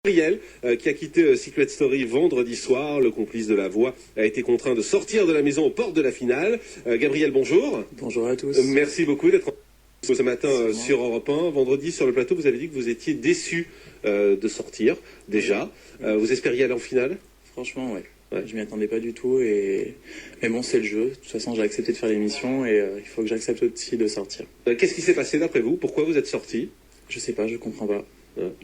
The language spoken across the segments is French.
Gabriel, qui a quitté Secret Story vendredi soir, le complice de la voix, a été contraint de sortir de la maison aux portes de la finale. Gabriel, bonjour. Bonjour à tous. Merci beaucoup d'être ce matin sur Europe 1. Vendredi, sur le plateau, vous avez dit que vous étiez déçu de sortir, déjà. Vous espériez aller en finale? Franchement, ouais. Je m'y attendais pas du tout, mais bon, c'est le jeu. De toute façon, j'ai accepté de faire l'émission et il faut que j'accepte aussi de sortir. Qu'est-ce qui s'est passé d'après vous? Pourquoi vous êtes sorti? Je sais pas, je comprends pas.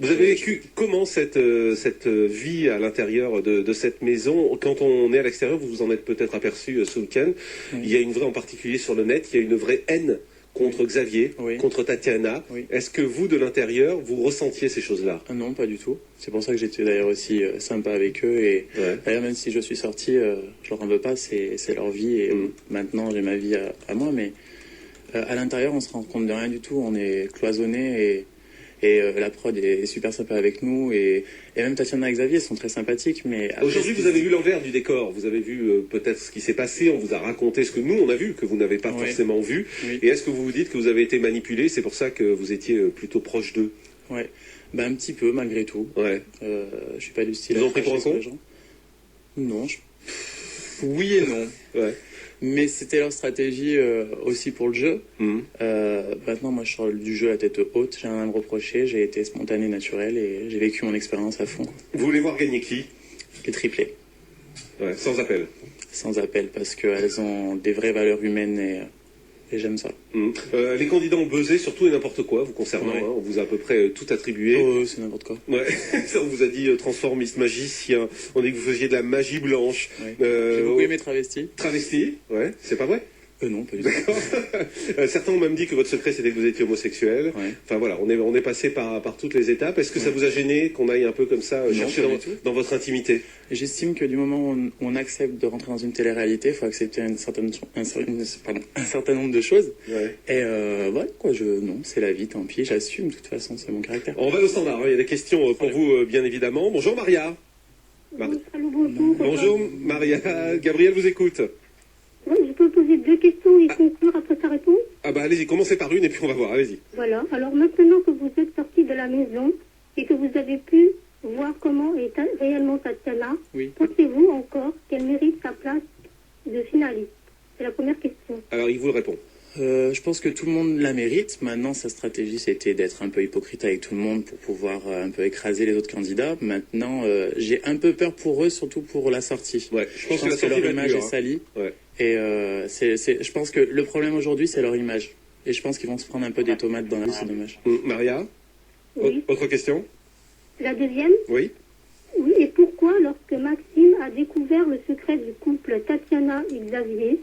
Vous avez vécu comment cette vie à l'intérieur de cette maison? Quand on est à l'extérieur, vous vous en êtes peut-être aperçu ce week-end, il y a une vraie, en particulier sur le net, il y a une vraie haine contre Xavier, contre Tatiana. Est-ce que vous, de l'intérieur, vous ressentiez ces choses-là? Non, pas du tout. C'est pour ça que j'étais d'ailleurs aussi sympa avec eux. Et d'ailleurs, même si je suis sorti, je leur en veux pas, c'est leur vie. Et maintenant, j'ai ma vie à moi. Mais à l'intérieur, on se rend compte de rien du tout. On est cloisonnés et la prod est super sympa avec nous. Et même Tatiana et Xavier sont très sympathiques. Mais aujourd'hui, vous avez vu l'envers du décor. Vous avez vu peut-être ce qui s'est passé. On vous a raconté ce que nous, on a vu, que vous n'avez pas forcément vu. Et est-ce que vous vous dites que vous avez été manipulé? C'est pour ça que vous étiez plutôt proche d'eux? Ouais, bah, un petit peu, malgré tout. Je suis pas du style Vous en pris pour un con? Non. Oui et non. Mais c'était leur stratégie aussi pour le jeu. Maintenant, moi, je sors du jeu à tête haute. J'ai rien à me reprocher. J'ai été spontané, naturel et j'ai vécu mon expérience à fond. Vous voulez voir gagner qui? Les triplés. Sans appel. Sans appel, parce qu'elles ont des vraies valeurs humaines et j'aime ça. Les candidats ont buzzé sur tout et n'importe quoi vous concernant. On vous a à peu près tout attribué. C'est n'importe quoi. On vous a dit transformiste, magicien. On dit que vous faisiez de la magie blanche. J'ai beaucoup aimé travesti. Travesti, c'est pas vrai? Non, pas du tout. Certains ont même dit que votre secret c'était que vous étiez homosexuel. Enfin voilà, on est passé par toutes les étapes. Est-ce que ça vous a gêné qu'on aille un peu comme ça chercher dans votre intimité? J'estime que du moment où on accepte de rentrer dans une télé-réalité, il faut accepter un certain nombre de choses. Et voilà quoi, non, c'est la vie, tant pis, j'assume, de toute façon, c'est mon caractère. On va au standard, il y a des questions pour vous, bien évidemment. Bonjour Maria. Bonjour. Bonjour Maria, Gabriel vous écoute. Oui, je peux poser deux questions et conclure après sa réponse? Ah bah allez-y, commencez par une et puis on va voir, allez-y. Voilà, alors maintenant que vous êtes sorti de la maison et que vous avez pu voir comment est réellement Tatiana, pensez-vous encore qu'elle mérite sa place de finaliste? C'est la première question. Alors il vous répond. Je pense que tout le monde la mérite. Maintenant, sa stratégie, c'était d'être un peu hypocrite avec tout le monde pour pouvoir un peu écraser les autres candidats. Maintenant, j'ai un peu peur pour eux, surtout pour la sortie. Je pense que leur image est salie. Et je pense que le problème aujourd'hui, c'est leur image. Et je pense qu'ils vont se prendre un peu des tomates dans la vie, c'est dommage. Maria, oui. Autre question? La deuxième? Oui. Oui, et pourquoi, lorsque Maxime a découvert le secret du couple Tatiana et Xavier,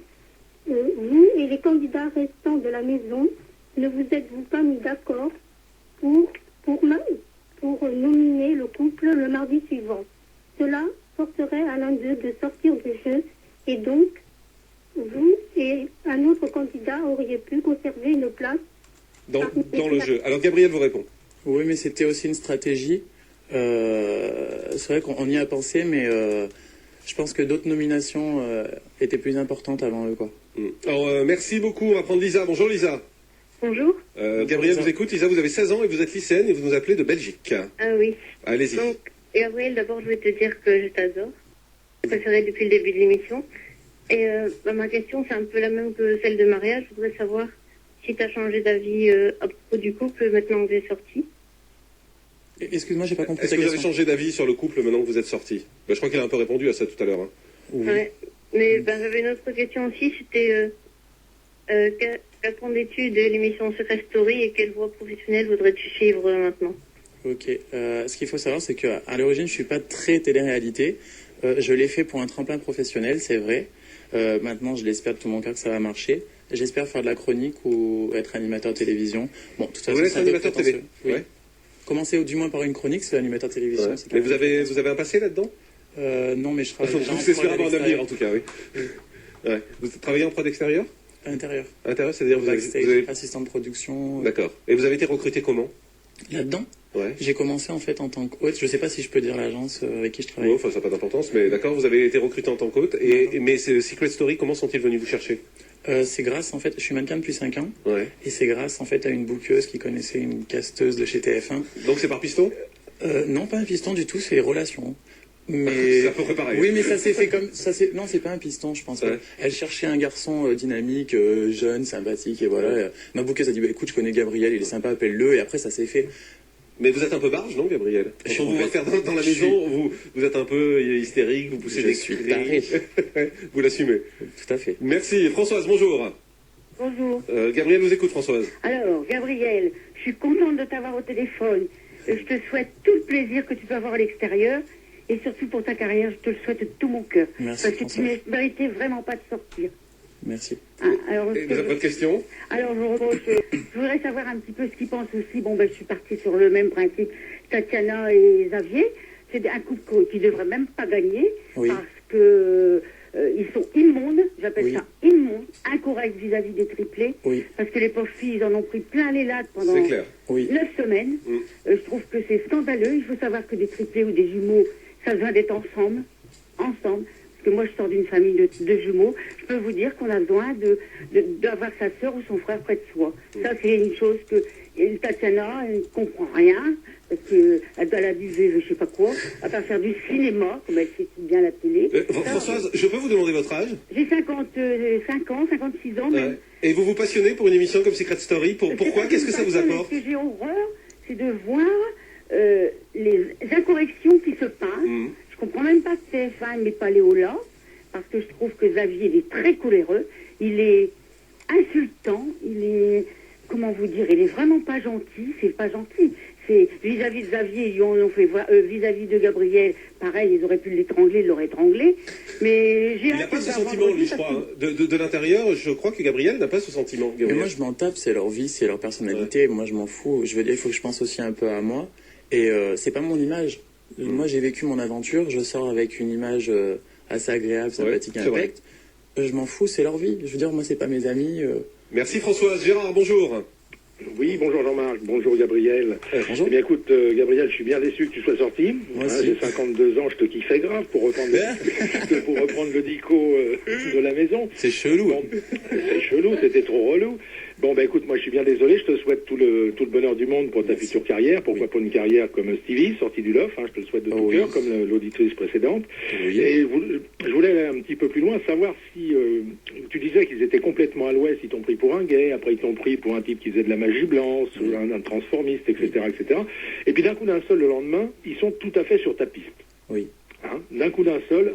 vous et les candidats restants de la maison, ne vous êtes-vous pas mis d'accord pour nominer le couple le mardi suivant? Cela forcerait à l'un d'eux de sortir du jeu et donc vous et un autre candidat auriez pu conserver une place dans le jeu. Alors Gabriel vous répond. Oui, mais c'était aussi une stratégie. C'est vrai qu'on y a pensé, mais je pense que d'autres nominations étaient plus importantes avant eux, quoi. Alors merci beaucoup, on va prendre Lisa. Bonjour Lisa. Bonjour. Gabriel vous écoute. Lisa, vous avez 16 ans et vous êtes lycéenne et vous nous appelez de Belgique. Ah oui. Allez-y. Donc Gabriel, d'abord je vais te dire que je t'adore. Je préférais depuis le début de l'émission. Et ma question, c'est un peu la même que celle de Maria. Je voudrais savoir si tu as changé d'avis à propos du couple maintenant que j'ai sorti. Excuse-moi, j'ai pas compris ta question. Est-ce que vous avez changé d'avis sur le couple maintenant que vous êtes sorti? Je crois qu'il a un peu répondu à ça tout à l'heure. Mais j'avais une autre question aussi. C'était qu'attendais-tu de l'émission Secret Story et quelle voie professionnelle voudrais-tu suivre maintenant? Ok. Ce qu'il faut savoir, c'est qu'à l'origine, je suis pas très télé-réalité. Je l'ai fait pour un tremplin professionnel, c'est vrai. Maintenant, je l'espère de tout mon cœur que ça va marcher. J'espère faire de la chronique ou être animateur télévision. Bon, de toute façon, c'est animateur télé. Commencer du moins par une chronique, c'est animateur télévision. Mais vous avez un passé là-dedans? Non, mais je travaille déjà en prod extérieur. Avoir un avenir, en tout cas, oui. Vous travaillez en prod extérieur? À l'intérieur. À l'intérieur, c'est-à-dire vous avez... assistant de production. D'accord. Et vous avez été recruté comment? Là-dedans? J'ai commencé en fait en tant qu'hôte. Je sais pas si je peux dire l'agence avec qui je travaille. Enfin, ça n'a pas d'importance, mais d'accord, vous avez été recruté en tant qu'hôte. Mais Secret Story, comment sont-ils venus vous chercher? C'est grâce, en fait, je suis mannequin depuis 5 ans. Et c'est grâce, en fait, à une bookeuse qui connaissait une casteuse de chez TF1. Donc c'est par piston? Non, pas un piston du tout, c'est relation. Mais c'est à peu près pareil. Oui, mais ça s'est fait comme ça. Non, c'est pas un piston, je pense. Ouais. Elle cherchait un garçon dynamique, jeune, sympathique, et voilà. Elle m'a bouqué, a dit bah, écoute, je connais Gabriel, il est sympa, appelle-le. Et après, ça s'est fait. Mais vous êtes un peu barge, non, Gabriel? Quand on vous voit faire dans la maison, vous êtes un peu hystérique, vous poussez des cris. Vous l'assumez. Tout à fait. Merci. Françoise, bonjour. Bonjour. Gabriel vous écoute, Françoise. Alors, Gabriel, je suis contente de t'avoir au téléphone. Je te souhaite tout le plaisir que tu peux avoir à l'extérieur. Et surtout pour ta carrière, je te le souhaite de tout mon cœur. Merci, parce que Françoise. tu ne méritais vraiment pas de sortir. Merci. Alors, Et vous avez pas de questions? Alors, je voudrais savoir un petit peu ce qu'ils pensent aussi. Bon, je suis partie sur le même principe. Tatiana et Xavier, c'est un couple qui ne devrait même pas gagner. Oui. Parce que ils sont immondes, j'appelle ça immondes, incorrects vis-à-vis des triplés. Oui. Parce que les pauvres filles, ils en ont pris plein les lattes pendant C'est clair. 9 semaines. Je trouve que c'est scandaleux. Il faut savoir que des triplés ou des jumeaux, ça se doit d'être ensemble. Parce que moi, je sors d'une famille de jumeaux. Je peux vous dire qu'on a besoin d'avoir sa sœur ou son frère près de soi. Ça, c'est une chose que Tatiana, elle ne comprend rien. Parce qu'elle a dû vivre, je sais pas quoi, à part faire du cinéma, comme elle sait si bien la télé. Françoise, je peux vous demander votre âge? J'ai 55 ans, 56 ans même. Et vous vous passionnez pour une émission comme Secret Story? Pourquoi? Qu'est-ce que ça vous apporte? Ce que j'ai horreur, c'est de voir les incorrections qui se passent. Je comprends même pas que TF1 n'est pas Léola, parce que je trouve que Xavier, il est très coléreux, il est insultant, il est, comment vous dire, il est vraiment pas gentil, c'est pas gentil. C'est vis-à-vis de Xavier, ils ont fait voir, vis-à-vis de Gabriel, pareil, ils auraient pu l'étrangler, ils l'auraient étranglé. Mais j'ai. Il n'a pas ce sentiment, lui, je crois. Hein. De l'intérieur, je crois que Gabriel n'a pas ce sentiment. Mais moi, je m'en tape, c'est leur vie, c'est leur personnalité. Ouais. Moi, je m'en fous. Je veux dire, il faut que je pense aussi un peu à moi. Et c'est pas mon image. Moi, j'ai vécu mon aventure. Je sors avec une image assez agréable, sympathique, infecte. Je m'en fous, c'est leur vie. Je veux dire, moi, c'est pas mes amis. Merci Françoise. Gérard, bonjour. Oui, bonjour Jean-Marc, bonjour Gabriel. Bonjour. Eh bien écoute, Gabriel, je suis bien déçu que tu sois sorti. J'ai 52 ans, je te kiffais grave pour reprendre le dico de la maison. C'est chelou. Bon, c'est chelou, c'était trop relou. Bon, écoute, moi je suis bien désolé, je te souhaite tout le bonheur du monde pour ta future carrière. Pourquoi pas une carrière comme Stevie, sortie du loft, je te le souhaite de tout cœur, comme l'auditrice précédente. Oui. Et je voulais aller un petit peu plus loin, savoir si tu disais qu'ils étaient complètement à l'ouest, ils t'ont pris pour un gay, après ils t'ont pris pour un type qui faisait de la magie blanche, un transformiste, etc., etc. Et puis d'un coup d'un seul, le lendemain, ils sont tout à fait sur ta piste. Oui. Hein, d'un coup d'un seul,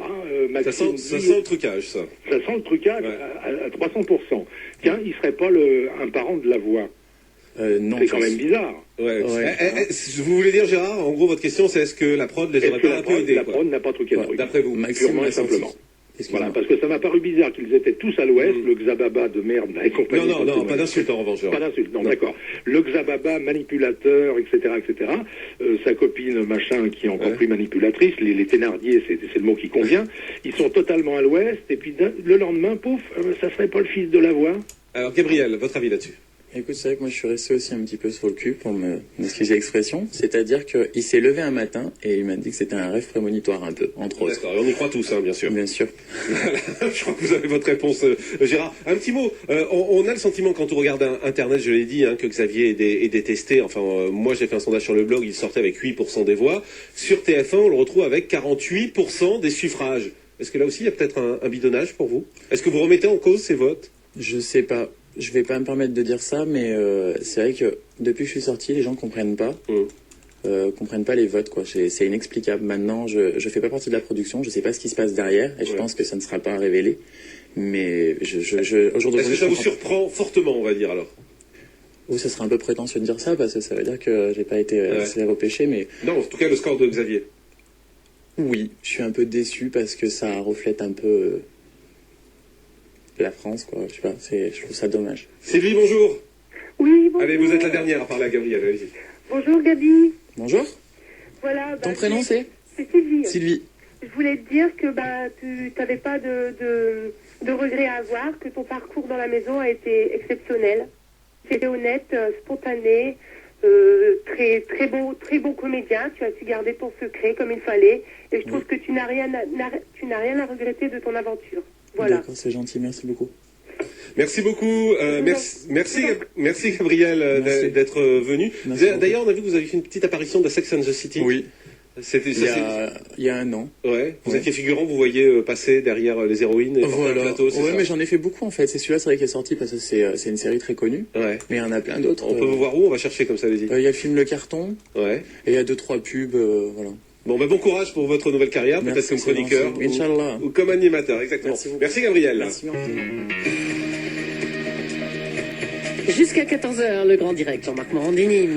Maxime, ça sent le trucage, ça. Ça sent le trucage à 300%. Tiens, il serait pas un parent de la voix. Non. C'est quand même bizarre. Vous voulez dire, Gérard, en gros, votre question, c'est est-ce que la prod les aurait pas un peu aidés? La prod n'a pas truqué le truc. D'après vous, purement et simplement. Voilà, parce que ça m'a paru bizarre qu'ils étaient tous à l'ouest, le Xababa de merde et compagnie. Non, pas d'insulte en revanche. Pas d'insulte, non, d'accord. Le Xababa manipulateur, etc., etc. Sa copine, machin, qui est encore plus manipulatrice, les Thénardier, c'est le mot qui convient. Ils sont totalement à l'ouest, et puis le lendemain, pouf, ça serait pas le fils de la voix? Alors, Gabriel, votre avis là-dessus? Écoute, c'est vrai que moi je suis resté aussi un petit peu sur le cul pour m'excuser l'expression. C'est-à-dire qu'il s'est levé un matin et il m'a dit que c'était un rêve prémonitoire un peu, entre autres. D'accord, on y croit tous, bien sûr. Bien sûr. Je crois que vous avez votre réponse, Gérard. Un petit mot, on a le sentiment quand on regarde Internet, je l'ai dit, que Xavier est détesté. Enfin, moi j'ai fait un sondage sur le blog, il sortait avec 8% des voix. Sur TF1, on le retrouve avec 48% des suffrages. Est-ce que là aussi il y a peut-être un bidonnage pour vous? Est-ce que vous remettez en cause ces votes? Je sais pas. Je vais pas me permettre de dire ça, mais c'est vrai que depuis que je suis sorti, les gens comprennent pas les votes, quoi. C'est inexplicable. Maintenant, je fais pas partie de la production, je sais pas ce qui se passe derrière, et je pense que ça ne sera pas révélé. Mais aujourd'hui, est-ce que ça vous surprend fortement, on va dire alors? Oui, ça serait un peu prétentieux de dire ça, parce que ça veut dire que j'ai pas été assez repêché, mais... Non, en tout cas, le score de Xavier. Oui, je suis un peu déçu parce que ça reflète un peu... la France, quoi, je sais pas, je trouve ça dommage. Sylvie, bonjour. Oui, bonjour. Allez, vous êtes la dernière à parler à Gabriel, allez-y. Bonjour Gabi. Bonjour. Voilà. Ton prénom c'est Sylvie. Sylvie. Je voulais te dire que tu n'avais pas de regrets à avoir, que ton parcours dans la maison a été exceptionnel. C'était honnête, spontané, très bon comédien. Tu as su garder ton secret comme il fallait, et je trouve que tu n'as rien à regretter de ton aventure. Voilà. D'accord, c'est gentil, merci beaucoup. Merci beaucoup. Merci Gabriel d'être venu. D'ailleurs, on a vu que vous avez fait une petite apparition de Sex and the City. Oui. Il y a un an. Ouais. Vous étiez figurant, vous voyez passer derrière les héroïnes et voilà. le plateau. Ouais, mais j'en ai fait beaucoup en fait. C'est celui-là, c'est vrai qui est sorti parce que c'est une série très connue. Ouais. Mais il y en a plein d'autres. On peut vous voir où? On va chercher comme ça, allez-y. Il y a le film Le Carton. Ouais. Et il y a 2-3 pubs, voilà. Bon, bon courage pour votre nouvelle carrière, peut-être comme chroniqueur ou comme animateur, exactement. Merci Gabriel. Merci. Jusqu'à 14h, le grand direct, Jean-Marc Morandini.